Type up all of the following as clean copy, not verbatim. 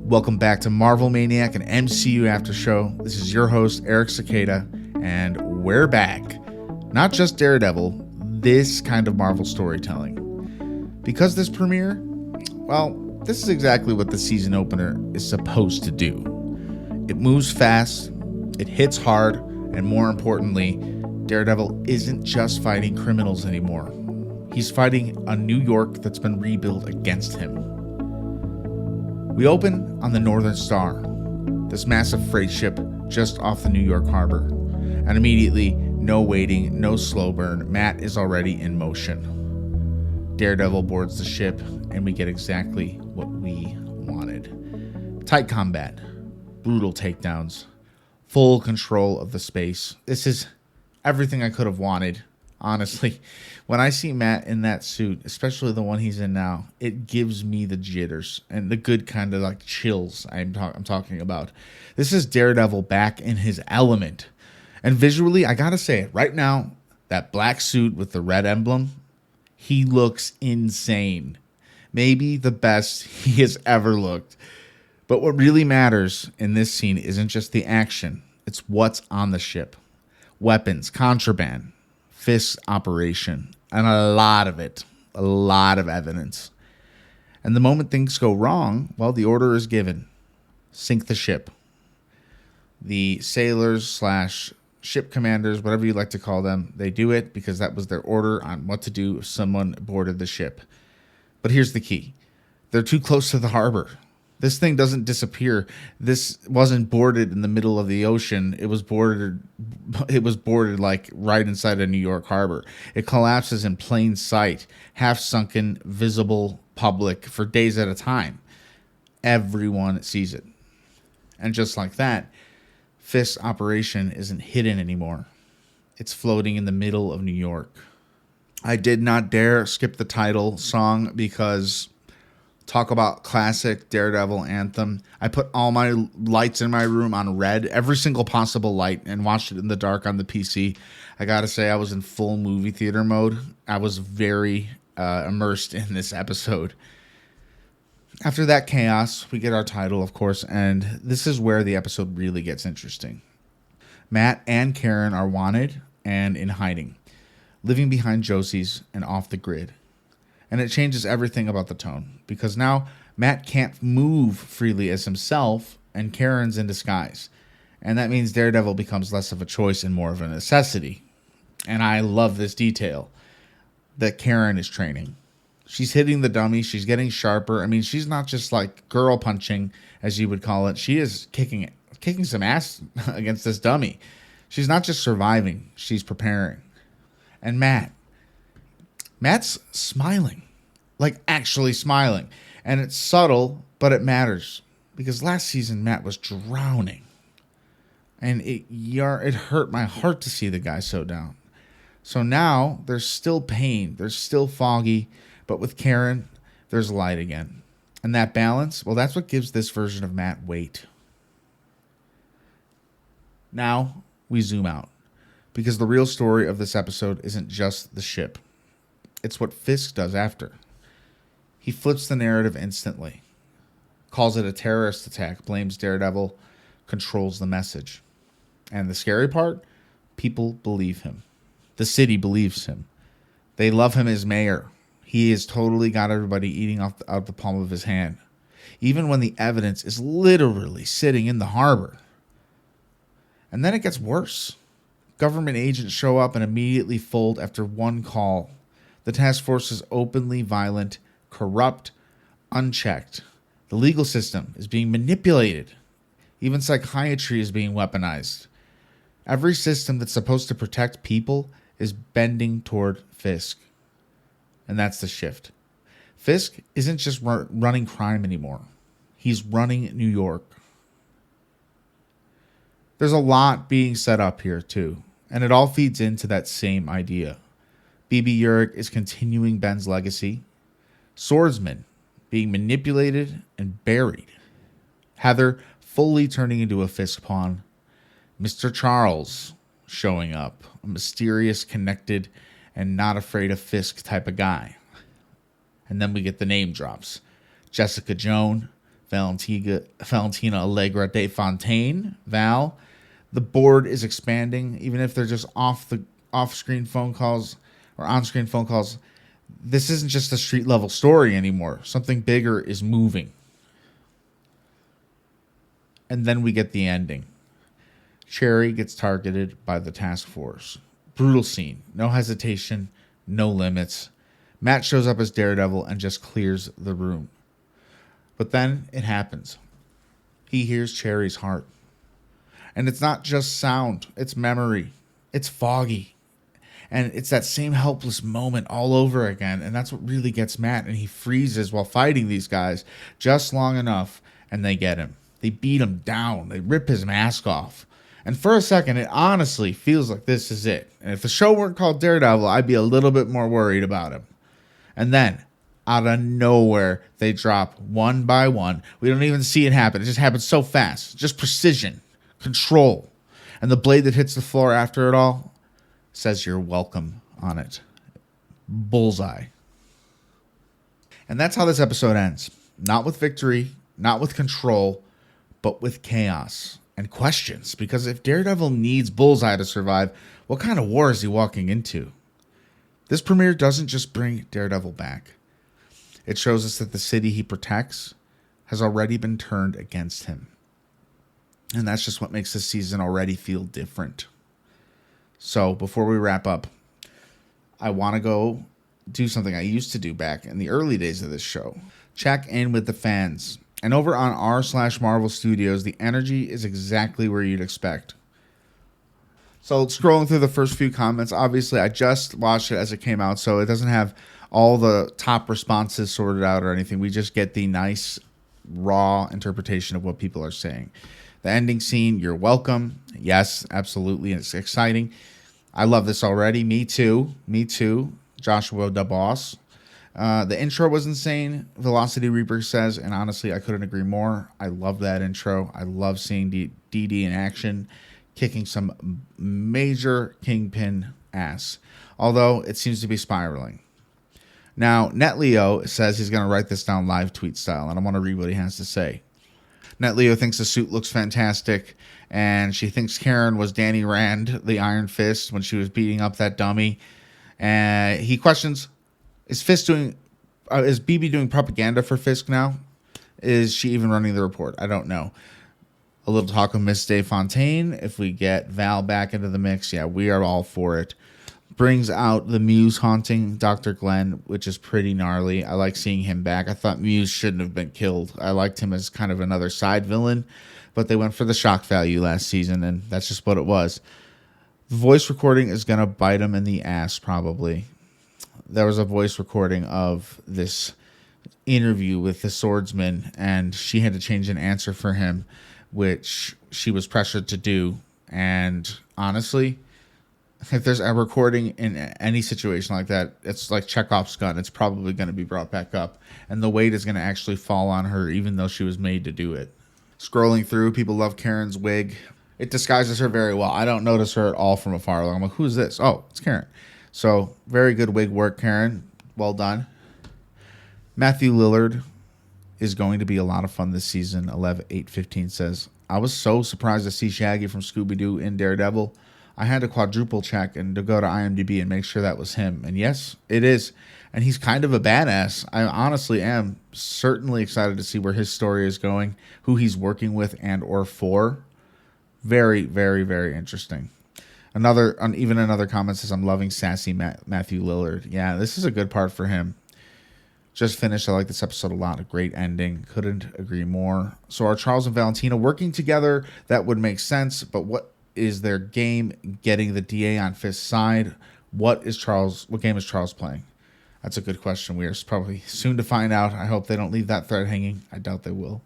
Welcome back to Marvel Maniac and MCU After Show. This is your host, Eric Cicada, and we're back. Not just Daredevil, this kind of Marvel storytelling. Because this premiere, well, this is exactly what the season opener is supposed to do. It moves fast, it hits hard, and more importantly, Daredevil isn't just fighting criminals anymore. He's fighting a New York that's been rebuilt against him. We open on the Northern Star, this massive freight ship just off the New York harbor. And immediately, no waiting, no slow burn, Matt is already in motion. Daredevil boards the ship, and we get exactly what we wanted. Tight combat, brutal takedowns, full control of the space. This is everything I could have wanted. Honestly, when I see Matt in that suit, especially the one he's in now, it gives me the jitters and the good kind of like chills I'm talking about. This is Daredevil back in his element. And visually, I gotta say it right now, that black suit with the red emblem, he looks insane. Maybe the best he has ever looked. But what really matters in this scene isn't just the action, it's what's on the ship. Weapons, contraband, Fisk's operation, and a lot of evidence. And the moment things go wrong, well, the order is given. Sink the ship. The sailors / ship commanders, whatever you like to call them, they do it because that was their order on what to do if someone boarded the ship. But here's the key. They're too close to the harbor. This thing doesn't disappear. This wasn't boarded in the middle of the ocean. It was boarded like right inside of New York harbor. It collapses in plain sight, half sunken, visible, public for days at a time. Everyone sees it. And just like that, Fisk's operation isn't hidden anymore. It's floating in the middle of New York. I did not dare skip the title song because talk about classic Daredevil anthem. I put all my lights in my room on red, every single possible light, and watched it in the dark on the PC. I gotta say, I was in full movie theater mode. I was very immersed in this episode. After that chaos, we get our title, of course, and this is where the episode really gets interesting. Matt and Karen are wanted and in hiding, living behind Josie's and off the grid. And it changes everything about the tone, because now Matt can't move freely as himself, and Karen's in disguise. And that means Daredevil becomes less of a choice and more of a necessity. And I love this detail that Karen is training. She's hitting the dummy. She's getting sharper. I mean, she's not just like girl punching, as you would call it. She is kicking some ass against this dummy. She's not just surviving. She's preparing. And Matt's smiling, like actually smiling. And it's subtle, but it matters. Because last season, Matt was drowning. And it hurt my heart to see the guy so down. So now, there's still pain. There's still foggy. But with Karen, there's light again. And that balance, well, that's what gives this version of Matt weight. Now, we zoom out. Because the real story of this episode isn't just the ship. It's what Fisk does after. He flips the narrative instantly. Calls it a terrorist attack, blames Daredevil, controls the message. And the scary part? People believe him. The city believes him. They love him as mayor. He has totally got everybody eating out the palm of his hand. Even when the evidence is literally sitting in the harbor. And then it gets worse. Government agents show up and immediately fold after one call. The task force is openly violent, corrupt, unchecked. The legal system is being manipulated. Even psychiatry is being weaponized. Every system that's supposed to protect people is bending toward Fisk. And that's the shift. Fisk isn't just running crime anymore. He's running New York. There's a lot being set up here, too. And it all feeds into that same idea. B.B. Urich is continuing Ben's legacy. Swordsman being manipulated and buried. Heather fully turning into a Fisk pawn. Mr. Charles showing up. A mysterious, connected, and not afraid of Fisk type of guy. And then we get the name drops. Jessica Jones, Valentina, Allegra, de Fontaine, Val. The board is expanding, even if they're just off-screen phone calls or on-screen phone calls. This isn't just a street-level story anymore. Something bigger is moving. And then we get the ending. Cherry gets targeted by the task force. Brutal scene. No hesitation. No limits. Matt shows up as Daredevil and just clears the room. But then it happens. He hears Cherry's heart. And it's not just sound. It's memory. It's foggy. And it's that same helpless moment all over again. And that's what really gets Matt. And he freezes while fighting these guys just long enough. And they get him. They beat him down. They rip his mask off. And for a second, it honestly feels like this is it. And if the show weren't called Daredevil, I'd be a little bit more worried about him. And then, out of nowhere, they drop one by one. We don't even see it happen. It just happens so fast. Just precision. Control. And the blade that hits the floor after it all says you're welcome on it. Bullseye. And that's how this episode ends. Not with victory, not with control, but with chaos and questions. Because if Daredevil needs Bullseye to survive, what kind of war is he walking into? This premiere doesn't just bring Daredevil back. It shows us that the city he protects has already been turned against him. And that's just what makes this season already feel different. So before we wrap up, I want to go do something I used to do back in the early days of this show. Check in with the fans. And over on r/Marvel Studios, the energy is exactly where you'd expect. So scrolling through the first few comments, obviously I just watched it as it came out, so it doesn't have all the top responses sorted out or anything. We just get the nice, raw interpretation of what people are saying. The ending scene, you're welcome. Yes, absolutely. It's exciting. I love this already. Me too. Joshua the boss. The intro was insane. Velocity Reaper says, and honestly, I couldn't agree more. I love that intro. I love seeing DD in action, kicking some major Kingpin ass. Although it seems to be spiraling. Now, NetLeo says he's going to write this down live tweet style, and I want to read what he has to say. NetLeo thinks the suit looks fantastic, and she thinks Karen was Danny Rand, the Iron Fist, when she was beating up that dummy. And he questions, is BB doing propaganda for Fisk now? Is she even running the report? I don't know. A little talk of Miss De Fontaine. If we get Val back into the mix, yeah, we are all for it. Brings out the Muse haunting Dr. Glenn, which is pretty gnarly. I like seeing him back. I thought Muse shouldn't have been killed. I liked him as kind of another side villain, but they went for the shock value last season, and that's just what it was. The voice recording is going to bite him in the ass, probably. There was a voice recording of this interview with the swordsman, and she had to change an answer for him, which she was pressured to do. And honestly, if there's a recording in any situation like that, it's like Chekhov's gun. It's probably going to be brought back up, and the weight is going to actually fall on her, even though she was made to do it. Scrolling through, people love Karen's wig. It disguises her very well. I don't notice her at all from afar. I'm like, who's this? Oh, it's Karen. So, very good wig work, Karen. Well done. Matthew Lillard is going to be a lot of fun this season. 11/8/15 says, I was so surprised to see Shaggy from Scooby-Doo in Daredevil. I had to quadruple check and to go to IMDb and make sure that was him. And yes, it is. And he's kind of a badass. I honestly am certainly excited to see where his story is going, who he's working with and or for. Very, very, very interesting. Even another comment says, I'm loving sassy Matthew Lillard. Yeah, this is a good part for him. Just finished. I like this episode a lot. A great ending. Couldn't agree more. So are Charles and Valentina working together? That would make sense. But what is their game getting the DA on Fisk's side? What game is Charles playing? That's a good question. We are probably soon to find out. I hope they don't leave that thread hanging. I doubt they will.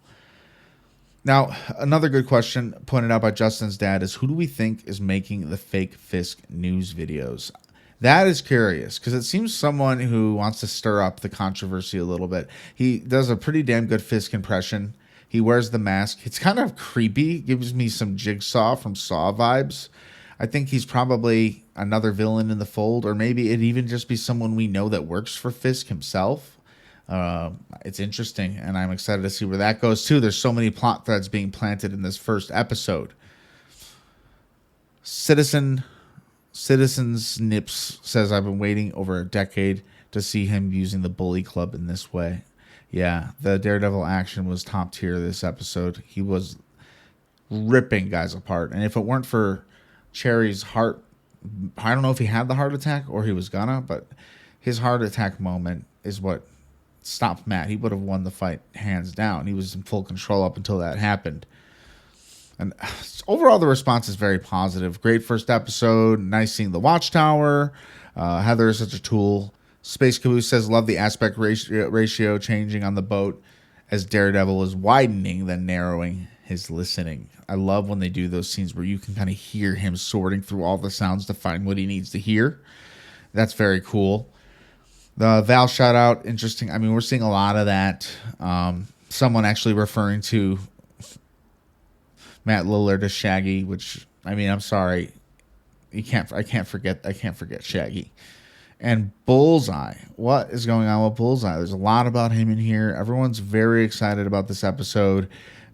Now, another good question pointed out by Justin's dad is, who do we think is making the fake Fisk news videos? That is curious, because it seems someone who wants to stir up the controversy a little bit. He does a pretty damn good Fisk impression. He wears the mask. It's kind of creepy. Gives me some Jigsaw from Saw vibes. I think he's probably another villain in the fold, or maybe it even just be someone we know that works for Fisk himself. It's interesting, and I'm excited to see where that goes too. There's so many plot threads being planted in this first episode. Citizens Nips says, I've been waiting over a decade to see him using the bully club in this way. Yeah, the Daredevil action was top tier this episode. He was ripping guys apart. And if it weren't for Cherry's heart, I don't know if he had the heart attack or he was gonna, but his heart attack moment is what stopped Matt. He would have won the fight hands down. He was in full control up until that happened. And overall, the response is very positive. Great first episode. Nice seeing the Watchtower. Heather is such a tool. Space Caboose says, love the aspect ratio changing on the boat as Daredevil is widening, then narrowing his listening. I love when they do those scenes where you can kind of hear him sorting through all the sounds to find what he needs to hear. That's very cool. The Val shout out, interesting. I mean, we're seeing a lot of that. Someone actually referring to Matt Lillard as Shaggy, which, I mean, I'm sorry. I can't forget Shaggy. And Bullseye. What is going on with Bullseye? There's a lot about him in here. Everyone's very excited about this episode.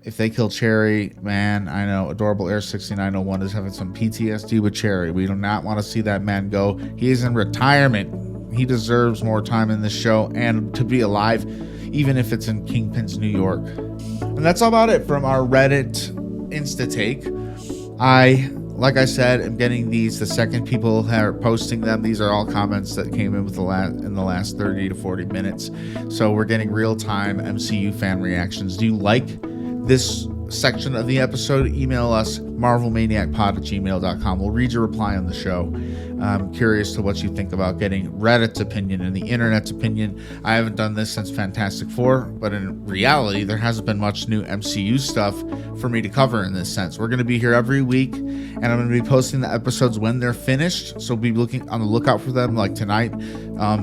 If they kill Cherry, man, I know Adorable Air 6901 is having some PTSD with Cherry. We do not want to see that man go. He is in retirement. He deserves more time in this show and to be alive, even if it's in Kingpin's New York. And that's all about it from our Reddit Insta take. Like I said, I'm getting these the second people are posting them. These are all comments that came in with in the last 30 to 40 minutes. So we're getting real-time MCU fan reactions. Do you like this section of the episode? Email us, marvelmaniacpod@gmail.com. We'll read your reply on the show. I'm curious to what you think about getting Reddit's opinion and the internet's opinion. I haven't done this since Fantastic Four, but in reality, there hasn't been much new MCU stuff for me to cover in this sense. We're going to be here every week, and I'm going to be posting the episodes when they're finished, so be looking on the lookout for them. Like tonight,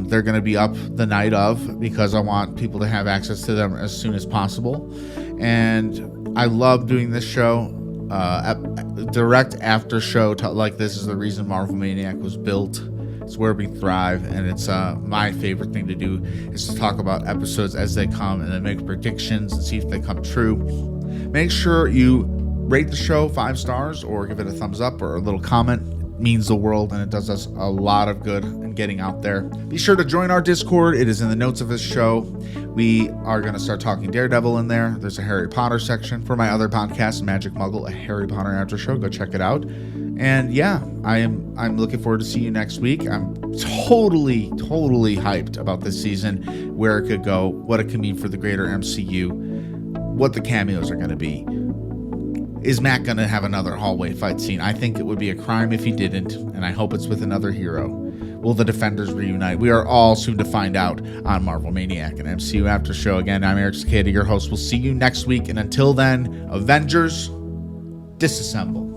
they're going to be up the night of, because I want people to have access to them as soon as possible. And I love doing this show. Direct after show like this is the reason Marvel Maniac was built. It's where we thrive, and it's my favorite thing to do is to talk about episodes as they come and then make predictions and see if they come true. Make sure you rate the show 5 stars or give it a thumbs up or a little comment. It means the world, and it does us a lot of good in getting out there. Be sure to join our Discord. It is in the notes of this show. We are going to start talking Daredevil in there. There's a Harry Potter section. For my other podcast, Magic Muggle, a Harry Potter after show. Go check it out. And yeah, I'm looking forward to see you next week. I'm totally hyped about this season, where it could go, what it can mean for the greater MCU, what the cameos are going to be. Is Matt going to have another hallway fight scene? I think it would be a crime if he didn't, and I hope it's with another hero. Will the Defenders reunite? We are all soon to find out on Marvel Maniac and MCU After Show. Again, I'm Eric Cicada, your host. We'll see you next week, and until then, Avengers, disassemble.